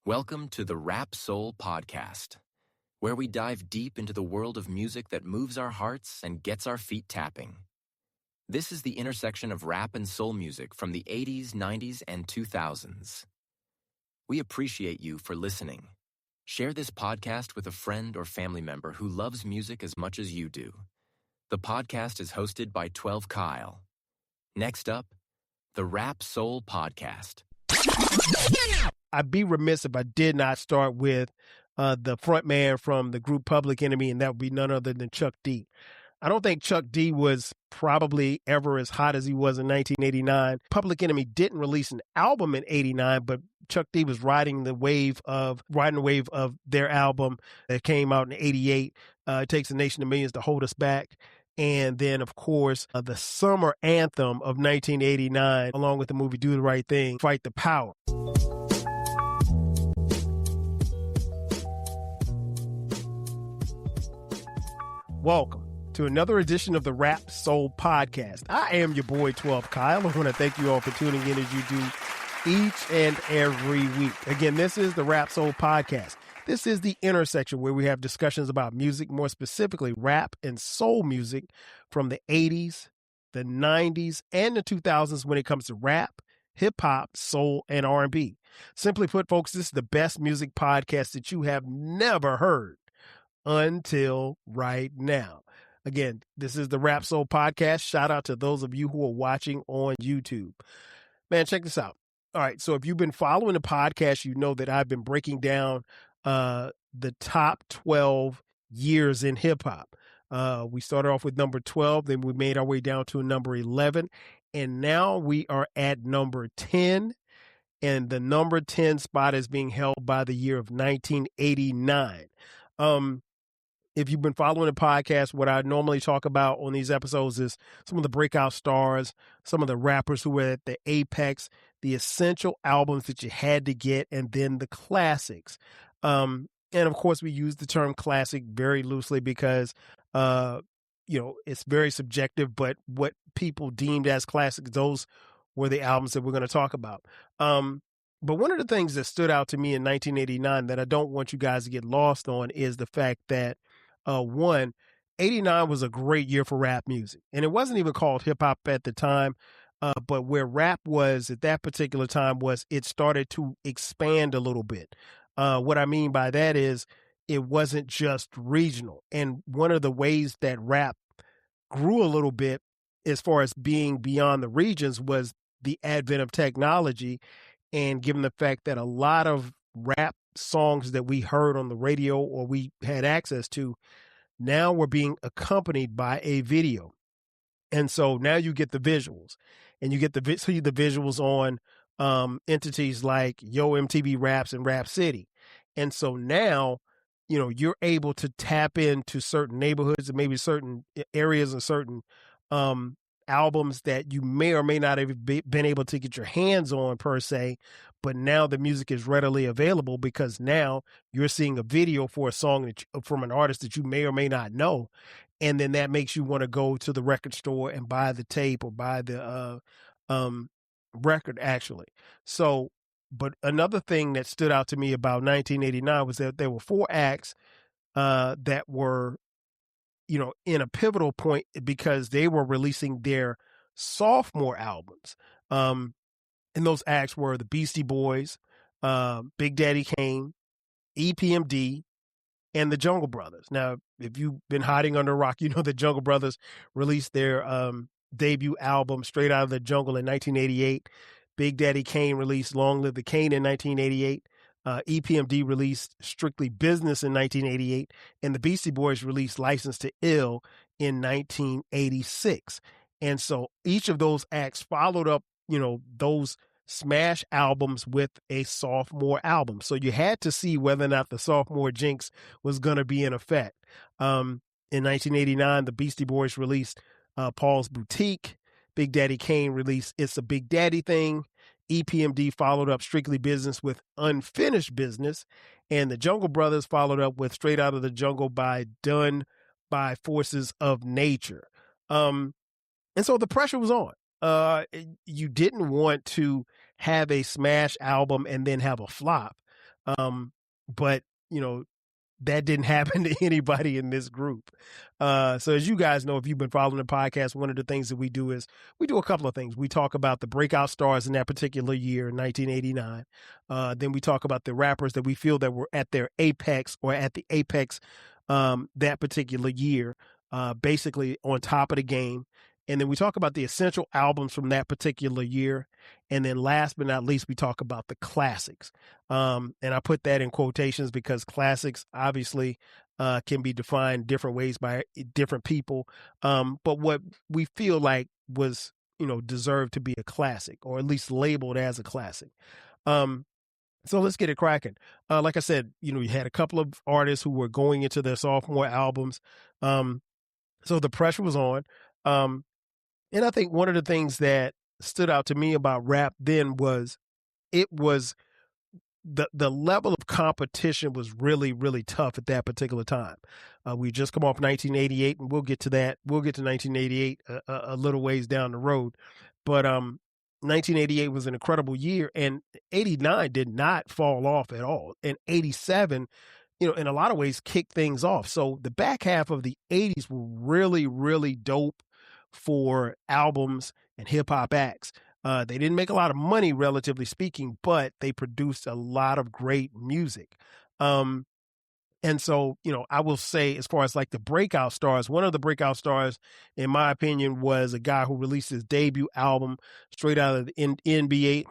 Welcome to the Rap Soul Podcast, where we dive deep into the world of music that moves our hearts and gets our feet tapping. This is the intersection of rap and soul music from the 80s, 90s, and 2000s. We appreciate you for listening. Share this podcast with a friend or family member who loves music as much as you do. The podcast is hosted by 12 Kyle. Next up, the Rap Soul Podcast. I'd be remiss if I did not start with the front man from the group Public Enemy, and that would be none other than Chuck D. I don't think Chuck D was probably ever as hot as he was in 1989. Public Enemy didn't release an album in 89, but Chuck D was riding the wave of their album that came out in 88. It Takes a Nation of Millions to Hold Us Back. And then, of course, the summer anthem of 1989, along with the movie Do the Right Thing, Fight the Power. Welcome to another edition of the Rap Soul Podcast. I am your boy, 12 Kyle. I want to thank you all for tuning in as you do each and every week. Again, this is the Rap Soul Podcast. This is the intersection where we have discussions about music, more specifically rap and soul music from the 80s, the 90s, and the 2000s when it comes to rap, hip-hop, soul, and R&B. Simply put, folks, this is the best music podcast that you have never heard until right now. Again, this is the Rap Soul Podcast. Shout out to those of you who are watching on YouTube. Man, check this out. All right, so if you've been following the podcast, you know that I've been breaking down the top 12 years in hip-hop. We started off with number 12, then we made our way down to number 11, and now we are at number 10, and the number 10 spot is being held by the year of 1989. If you've been following the podcast, what I normally talk about on these episodes is some of the breakout stars, some of the rappers who were at the apex, the essential albums that you had to get, and then the classics. And of course, we use the term classic very loosely because, it's very subjective, but what people deemed as classics, those were the albums that we're going to talk about. But one of the things that stood out to me in 1989 that I don't want you guys to get lost on is the fact that 89 was a great year for rap music. And it wasn't even called hip hop at the time. But where rap was at that particular time was it started to expand a little bit. What I mean by that is it wasn't just regional. And one of the ways that rap grew a little bit as far as being beyond the regions was the advent of technology. And given the fact that a lot of rap songs that we heard on the radio or we had access to now were being accompanied by a video. And so now you get the visuals, and you get see the visuals on entities like Yo MTV Raps and Rap City. And so now, you're able to tap into certain neighborhoods and maybe certain areas and certain albums that you may or may not have been able to get your hands on per se, but now the music is readily available because now you're seeing a video for a song from an artist that you may or may not know. And then that makes you want to go to the record store and buy the tape or buy the record actually. So, but another thing that stood out to me about 1989 was that there were 4 acts that were in a pivotal point because they were releasing their sophomore albums. And those acts were the Beastie Boys, Big Daddy Kane, EPMD, and the Jungle Brothers. Now, if you've been hiding under a rock, you know the Jungle Brothers released their debut album Straight Out of the Jungle in 1988. Big Daddy Kane released Long Live the Kane in 1988. EPMD released Strictly Business in 1988, and the Beastie Boys released License to Ill in 1986. And so each of those acts followed up, those smash albums with a sophomore album. So you had to see whether or not the sophomore jinx was going to be in effect. In 1989, the Beastie Boys released Paul's Boutique. Big Daddy Kane released It's a Big Daddy Thing. EPMD followed up Strictly Business with Unfinished Business, and the Jungle Brothers followed up with Straight Out of the Jungle Done by Forces of Nature. And so the pressure was on. You didn't want to have a smash album and then have a flop. But, that didn't happen to anybody in this group. So as you guys know, if you've been following the podcast, one of the things that we do is we do a couple of things. We talk about the breakout stars in that particular year, 1989. Then we talk about the rappers that we feel that were at their apex or at the apex that particular year, basically on top of the game. And then we talk about the essential albums from that particular year. And then last but not least, we talk about the classics. And I put that in quotations because classics obviously can be defined different ways by different people. But what we feel like was, deserved to be a classic, or at least labeled as a classic. So let's get it cracking. Like I said, you had a couple of artists who were going into their sophomore albums. So the pressure was on. And I think one of the things that stood out to me about rap then was it was the level of competition was really, really tough at that particular time. We just come off 1988, and we'll get to that. We'll get to 1988 a little ways down the road. But 1988 was an incredible year, and 89 did not fall off at all. And 87, in a lot of ways kicked things off. So the back half of the 80s were really, really dope for albums and hip hop acts. They didn't make a lot of money, relatively speaking, but they produced a lot of great music. And so, I will say, as far as like the breakout stars, one of the breakout stars, in my opinion, was a guy who released his debut album straight out of the NBA,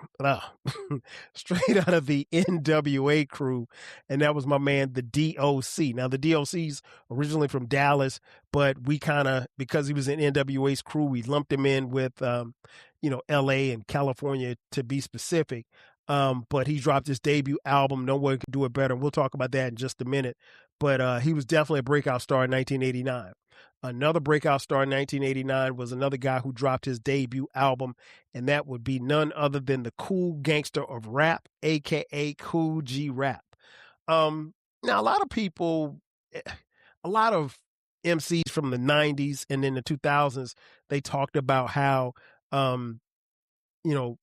straight out of the NWA crew. And that was my man, the DOC. Now, the DOC's originally from Dallas, but we kind of, because he was in NWA's crew, we lumped him in with, LA and California to be specific. But he dropped his debut album, No One Can Do It Better. And we'll talk about that in just a minute. But he was definitely a breakout star in 1989. Another breakout star in 1989 was another guy who dropped his debut album, and that would be none other than the cool gangster of rap, a.k.a. Kool G Rap. Now, a lot of people, a lot of MCs from the 90s and then the 2000s, they talked about how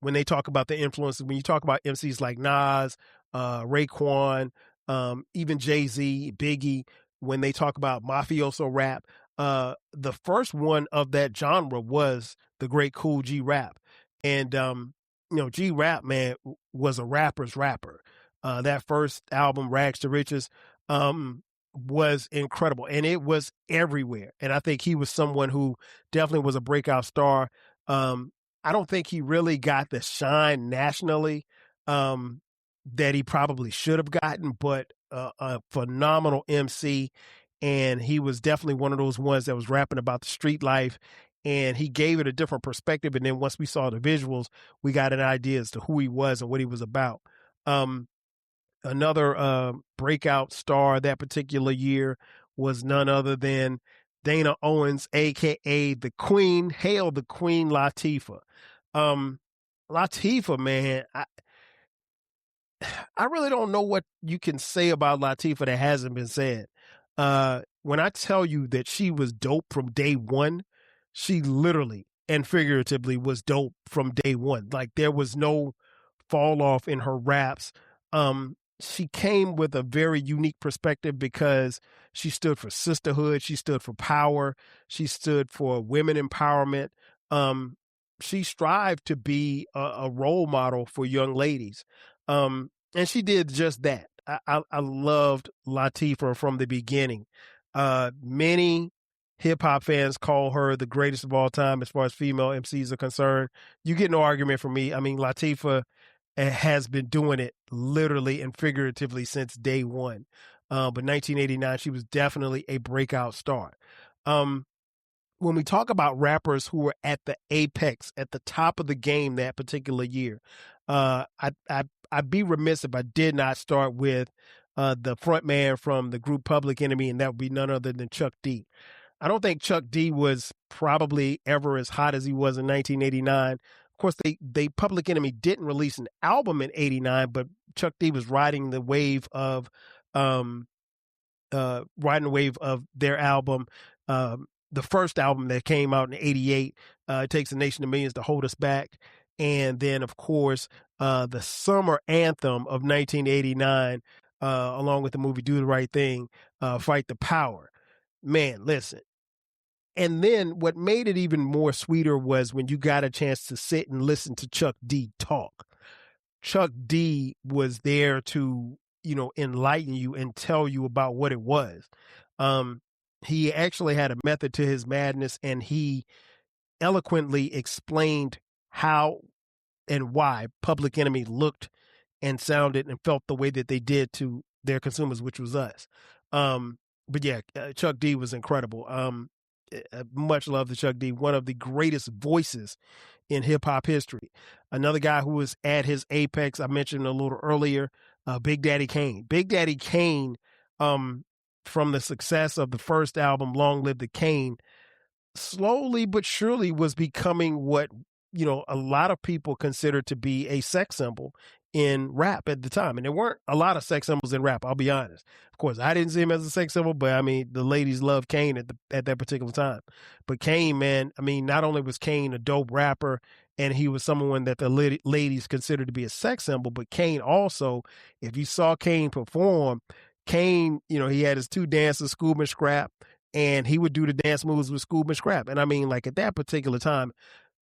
when they talk about the influences, when you talk about MCs like Nas, Raekwon, even Jay-Z, Biggie, when they talk about mafioso rap, the first one of that genre was the great Kool G Rap. And, G Rap, man, was a rapper's rapper. That first album, Rags to Riches, was incredible, and it was everywhere. And I think he was someone who definitely was a breakout star. I don't think he really got the shine nationally that he probably should have gotten, but a phenomenal MC. And he was definitely one of those ones that was rapping about the street life, and he gave it a different perspective. And then once we saw the visuals, we got an idea as to who he was and what he was about. Another breakout star that particular year was none other than Dana Owens, a.k.a. the Queen. Hail the Queen, Latifah. Latifah, man, I really don't know what you can say about Latifah that hasn't been said. When I tell you that she was dope from day one, she literally and figuratively was dope from day one. Like, there was no fall off in her raps. She came with a very unique perspective because she stood for sisterhood. She stood for power. She stood for women empowerment. She strived to be a role model for young ladies. And she did just that. I loved Latifah from the beginning. Many hip hop fans call her the greatest of all time as far as female MCs are concerned. You get no argument from me. I mean, Latifah has been doing it literally and figuratively since day one. But 1989, she was definitely a breakout star. When we talk about rappers who were at the apex, at the top of the game that particular year, I'd be remiss if I did not start with the front man from the group Public Enemy, and that would be none other than Chuck D. I don't think Chuck D was probably ever as hot as he was in 1989. Of course, they Public Enemy didn't release an album in 89, but Chuck D was riding the wave of their album. The first album that came out in 88, It Takes a Nation of Millions to Hold Us Back. And then, of course, the summer anthem of 1989, along with the movie Do the Right Thing, Fight the Power. Man, listen. And then what made it even more sweeter was when you got a chance to sit and listen to Chuck D talk. Chuck D was there to, enlighten you and tell you about what it was. He actually had a method to his madness, and he eloquently explained how and why Public Enemy looked and sounded and felt the way that they did to their consumers, which was us. But yeah, Chuck D was incredible. Much love to Chuck D, one of the greatest voices in hip hop history. Another guy who was at his apex, I mentioned a little earlier, Big Daddy Kane. Big Daddy Kane, from the success of the first album, Long Live the Kane, slowly but surely was becoming what, a lot of people consider to be a sex symbol in rap at the time. And there weren't a lot of sex symbols in rap, I'll be honest. Of course, I didn't see him as a sex symbol, but I mean, the ladies loved Kane at that particular time. But Kane, man, I mean, not only was Kane a dope rapper and he was someone that the ladies considered to be a sex symbol, but Kane also, if you saw Kane perform, Kane, he had his two dancers, Scoob and Scrap, and he would do the dance moves with Scoob and Scrap. And I mean, like at that particular time,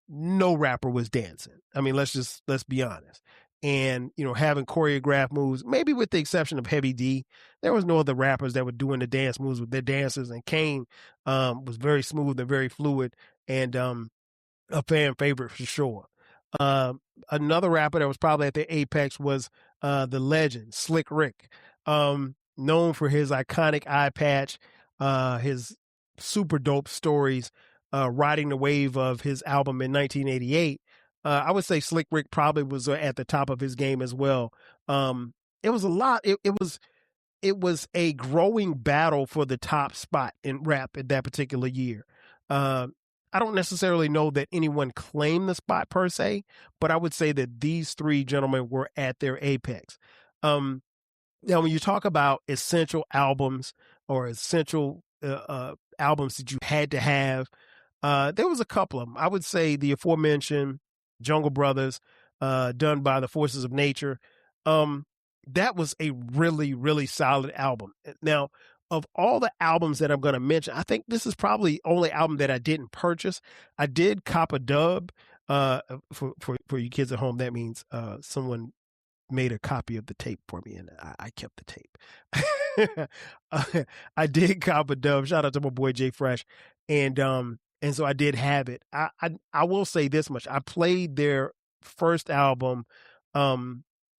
no rapper was dancing. I mean, let's be honest. And, having choreographed moves, maybe with the exception of Heavy D, there was no other rappers that were doing the dance moves with their dancers. And Kane was very smooth and very fluid, and a fan favorite for sure. Another rapper that was probably at the apex was the legend, Slick Rick, known for his iconic eye patch, his super dope stories, riding the wave of his album in 1988. I would say Slick Rick probably was at the top of his game as well. It was a lot. It was a growing battle for the top spot in rap at that particular year. I don't necessarily know that anyone claimed the spot per se, but I would say that these three gentlemen were at their apex. Now, when you talk about essential albums or essential albums that you had to have, there was a couple of them. I would say the aforementioned Jungle Brothers, done by the Forces of Nature. That was a really, really solid album. Now, of all the albums that I'm going to mention, I think this is probably the only album that I didn't purchase. I did cop a dub. For you kids at home, that means someone made a copy of the tape for me, and I kept the tape. I did cop a dub. Shout out to my boy Jay Fresh, and so I did have it. I will say this much: I played their first album,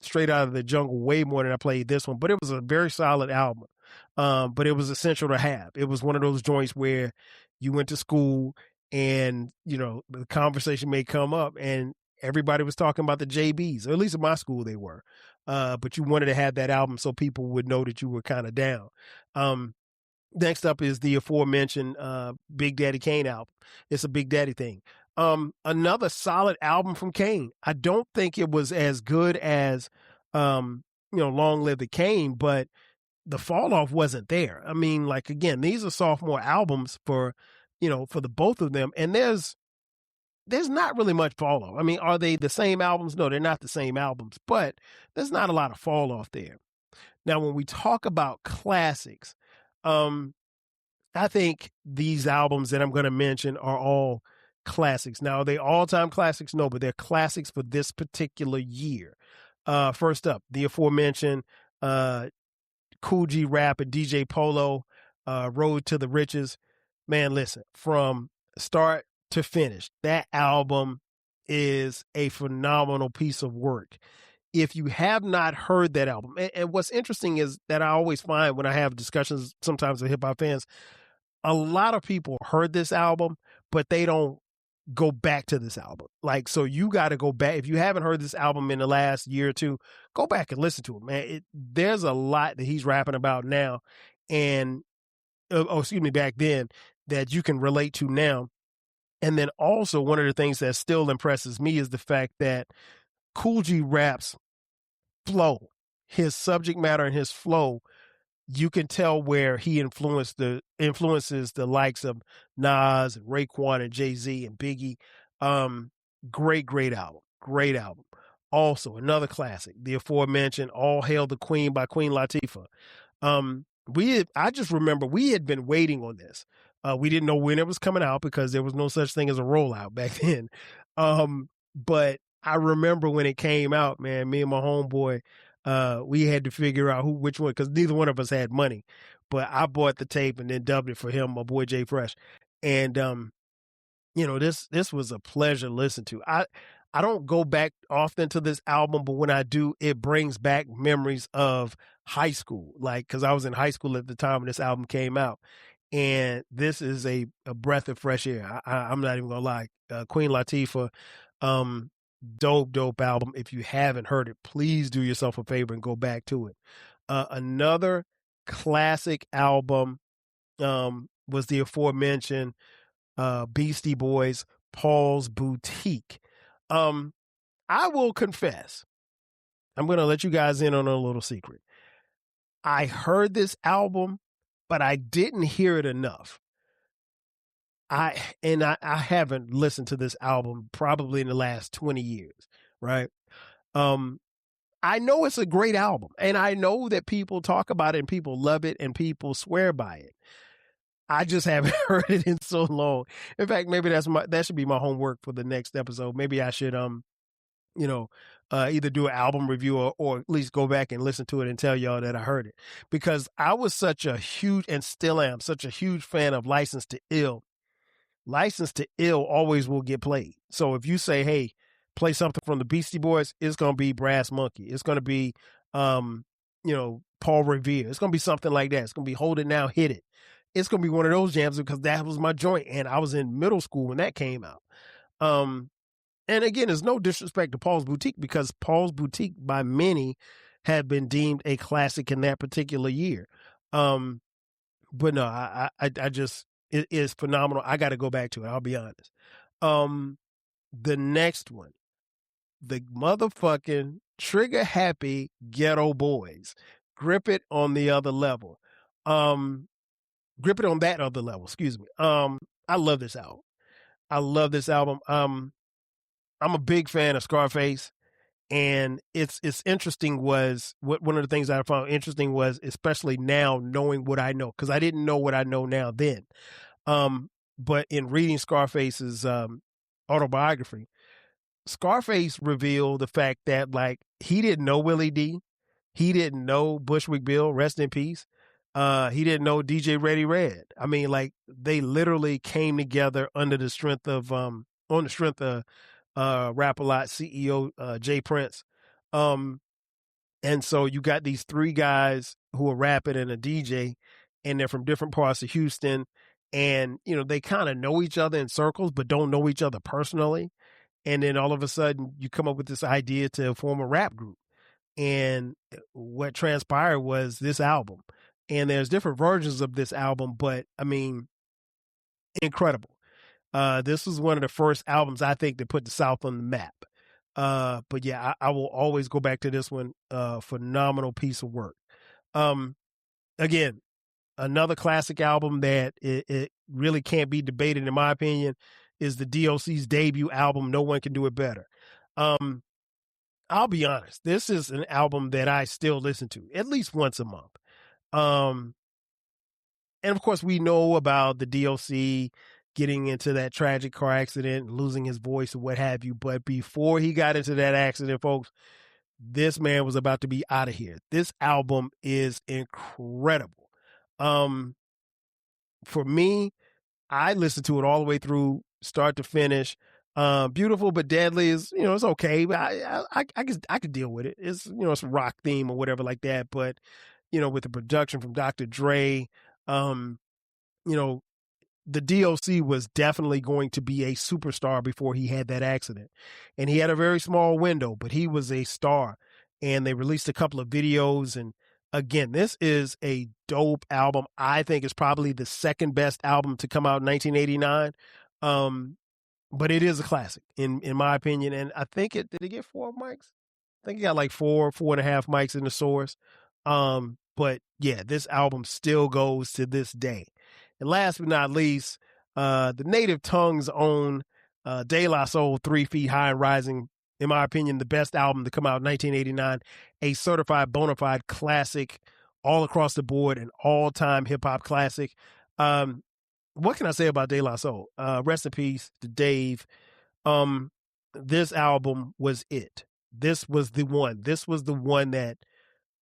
Straight Out of the Jungle, way more than I played this one. But it was a very solid album. But it was essential to have. It was one of those joints where you went to school, and the conversation may come up, and everybody was talking about the JBs, or at least in my school they were. But you wanted to have that album so people would know that you were kind of down. Next up is the aforementioned Big Daddy Kane album. It's a Big Daddy thing. Another solid album from Kane. I don't think it was as good as Long Live the Kane, but the fall off wasn't there. I mean, like, again, these are sophomore albums for the both of them, and there's not really much fall off. I mean, are they the same albums? No, they're not the same albums, but there's not a lot of fall off there. Now, when we talk about classics, I think these albums that I'm going to mention are all classics. Now, are they all-time classics? No, but they're classics for this particular year. First up, the aforementioned Cool G Rap and DJ Polo, Road to the Riches. Man, listen, from start to finish, that album is a phenomenal piece of work. If you have not heard that album, and what's interesting is that I always find when I have discussions sometimes with hip hop fans, a lot of people heard this album, but they don't go back to this album. Like, so you got to go back. If you haven't heard this album in the last year or two, go back and listen to it, man. There's a lot that he's rapping about now, and back then, that you can relate to now. And then also, one of the things that still impresses me is the fact that Cool G Rap's flow, his subject matter and his flow, you can tell where he influences the likes of Nas and Raekwon and Jay-Z and Biggie. Great album. Great album. Also, another classic, the aforementioned All Hail the Queen by Queen Latifah. I just remember we had been waiting on this. We didn't know when it was coming out because there was no such thing as a rollout back then. But I remember when it came out, man, me and my homeboy, we had to figure out which one, because neither one of us had money. But I bought the tape and then dubbed it for him, my boy Jay Fresh. And this was a pleasure to listen to. I don't go back often to this album, but when I do, it brings back memories of high school. Like, because I was in high school at the time when this album came out. And this is a breath of fresh air. I'm not even going to lie. Queen Latifah, dope album. If you haven't heard it, please do yourself a favor and go back to it. Another classic album was the aforementioned Beastie Boys, Paul's Boutique. I will confess, I'm going to let you guys in on a little secret. I heard this album, but I didn't hear it enough. I haven't listened to this album probably in the last 20 years, right? I know it's a great album, and I know that people talk about it and people love it and people swear by it. I just haven't heard it in so long. In fact, maybe that should be my homework for the next episode. Maybe I should either do an album review or at least go back and listen to it and tell y'all that I heard it, because I was such a huge, and still am, such a huge fan of License to Ill. License to Ill always will get played. So if you say, hey, play something from the Beastie Boys, it's going to be Brass Monkey. It's going to be, Paul Revere. It's going to be something like that. It's going to be Hold It Now, Hit It. It's going to be one of those jams because that was my joint. And I was in middle school when that came out. And again, there's no disrespect to Paul's Boutique, because Paul's Boutique by many have been deemed a classic in that particular year. But no, I just, it is phenomenal. I got to go back to it. I'll be honest. The next one, the motherfucking Trigger Happy Ghetto Boys, Grip It on the Other Level. Grip It on That Other Level, excuse me. I love this album. I'm a big fan of Scarface, and it's interesting was one of the things I found interesting was, especially now knowing what I know, because I didn't know what I know now then. But in reading Scarface's autobiography, Scarface revealed the fact that, like, he didn't know Willie D, he didn't know Bushwick Bill, rest in peace. He didn't know DJ Ready Red. I mean, like, they literally came together on the strength of Rap-A-Lot CEO Jay Prince. And so you got these three guys who are rapping and a DJ, and they're from different parts of Houston. And, they kind of know each other in circles, but don't know each other personally. And then all of a sudden you come up with this idea to form a rap group. And what transpired was this album. And there's different versions of this album, but I mean, incredible. This was one of the first albums, I think, that put the South on the map. But yeah, I will always go back to this one. Phenomenal piece of work. Again, another classic album that it really can't be debated, in my opinion, is the DOC's debut album, No One Can Do It Better. I'll be honest, this is an album that I still listen to at least once a month. And of course, we know about the DOC getting into that tragic car accident, losing his voice and what have you. But before he got into that accident, folks, this man was about to be out of here. This album is incredible. For me, I listened to it all the way through, start to finish. Beautiful but Deadly is, it's okay, but I could deal with it. It's, it's a rock theme or whatever like that. But, with the production from Dr. Dre, the DOC was definitely going to be a superstar before he had that accident. And he had a very small window, but he was a star. And they released a couple of videos. And again, this is a dope album. I think it's probably the second best album to come out in 1989. But it is a classic in my opinion. And I think did it get 4 mics? I think it got like 4.5 mics in the source. But yeah, this album still goes to this day. And last but not least, the Native Tongue's own De La Soul, 3 Feet High and Rising. in my opinion, the best album to come out in 1989, a certified bona fide classic all across the board, an all-time hip-hop classic. What can I say about De La Soul? Rest in peace to Dave. This album was it. This was the one. This was the one that,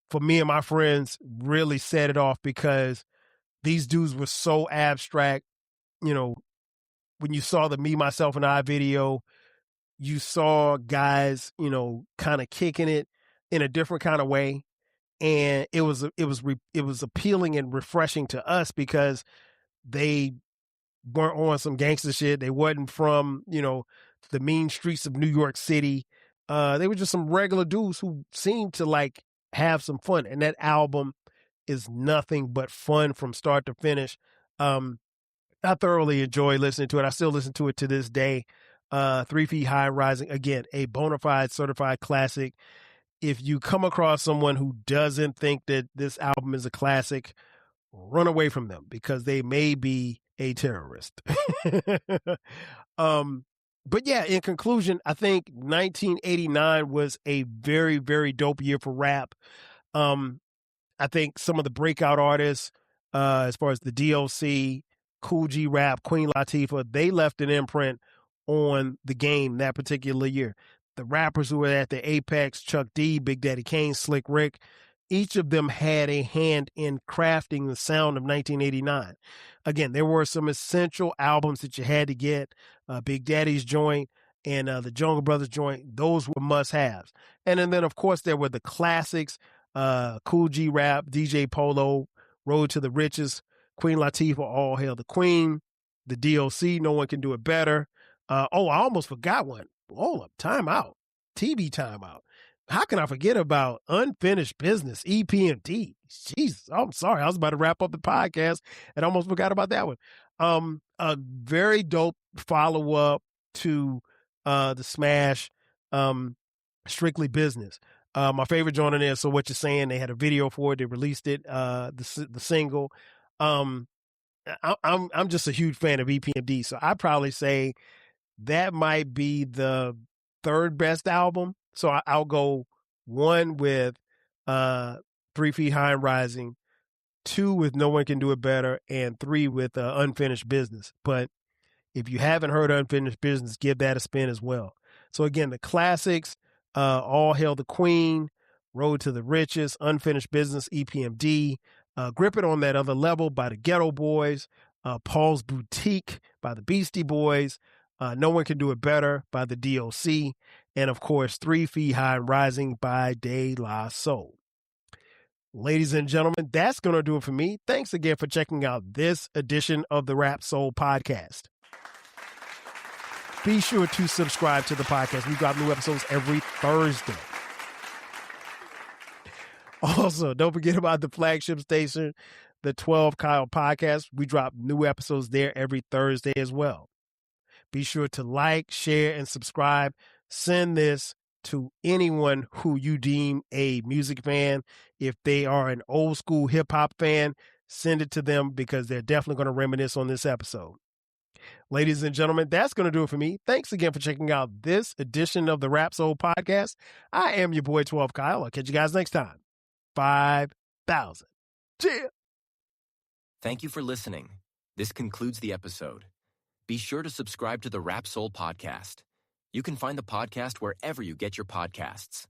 for me and my friends, really set it off, because these dudes were so abstract. You know, when you saw the Me, Myself, and I video, you saw guys, you know, kind of kicking it in a different kind of way. And it was appealing and refreshing to us, because they weren't on some gangster shit. They wasn't from, you know, the mean streets of New York City. They were just some regular dudes who seemed to like have some fun. And that album is nothing but fun from start to finish. I thoroughly enjoy listening to it. I still listen to it to this day. 3 Feet High and Rising, again, a bona fide certified classic. If you come across someone who doesn't think that this album is a classic, run away from them, because they may be a terrorist. But yeah, in conclusion, I think 1989 was a very, very dope year for rap. I think some of the breakout artists, as far as the DLC, Cool G Rap, Queen Latifah, they left an imprint on the game that particular year. The rappers who were at the apex, Chuck D, Big Daddy Kane, Slick Rick, each of them had a hand in crafting the sound of 1989. Again, there were some essential albums that you had to get. Big Daddy's joint and the Jungle Brothers joint, those were must-haves. And then, of course, there were the classics, Cool G Rap, DJ Polo, Road to the Riches, Queen Latifah, All Hail the Queen, the DLC, No One Can Do It Better. I almost forgot one. Hold up, Time Out, TV Time Out. How can I forget about Unfinished Business, EPMD? Jesus, I'm sorry. I was about to wrap up the podcast and almost forgot about that one. A very dope follow-up to the smash, Strictly Business. My favorite joint in there, So What You're Saying, they had a video for it. They released it, the single. I'm just a huge fan of EPMD, so I'd probably say that might be the third best album. So I'll go 1 with 3 Feet High and Rising, 2 with No One Can Do It Better, and 3 with Unfinished Business. But if you haven't heard Unfinished Business, give that a spin as well. So again, the classics, All Hail the Queen, Road to the Riches, Unfinished Business, EPMD, Grip It on That Other Level by the Ghetto Boys, Paul's Boutique by the Beastie Boys, No One Can Do It Better by the DLC, and of course, 3 Feet High and Rising by De La Soul. Ladies and gentlemen, that's going to do it for me. Thanks again for checking out this edition of the Rap Soul Podcast. Be sure to subscribe to the podcast. We drop new episodes every Thursday. Also, don't forget about the flagship station, the 12 Kyle Podcast. We drop new episodes there every Thursday as well. Be sure to like, share, and subscribe. Send this to anyone who you deem a music fan. If they are an old school hip hop fan, send it to them, because they're definitely going to reminisce on this episode. Ladies and gentlemen, that's going to do it for me. Thanks again for checking out this edition of the Rap Soul Podcast. I am your boy 12 Kyle. I'll catch you guys next time. 5,000. Cheers. Thank you for listening. This concludes the episode. Be sure to subscribe to the Rap Soul Podcast. You can find the podcast wherever you get your podcasts.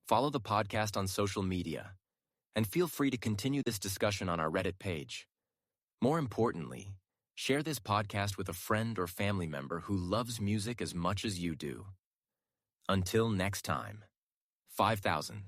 Follow the podcast on social media. And feel free to continue this discussion on our Reddit page. More importantly, share this podcast with a friend or family member who loves music as much as you do. Until next time, 5,000.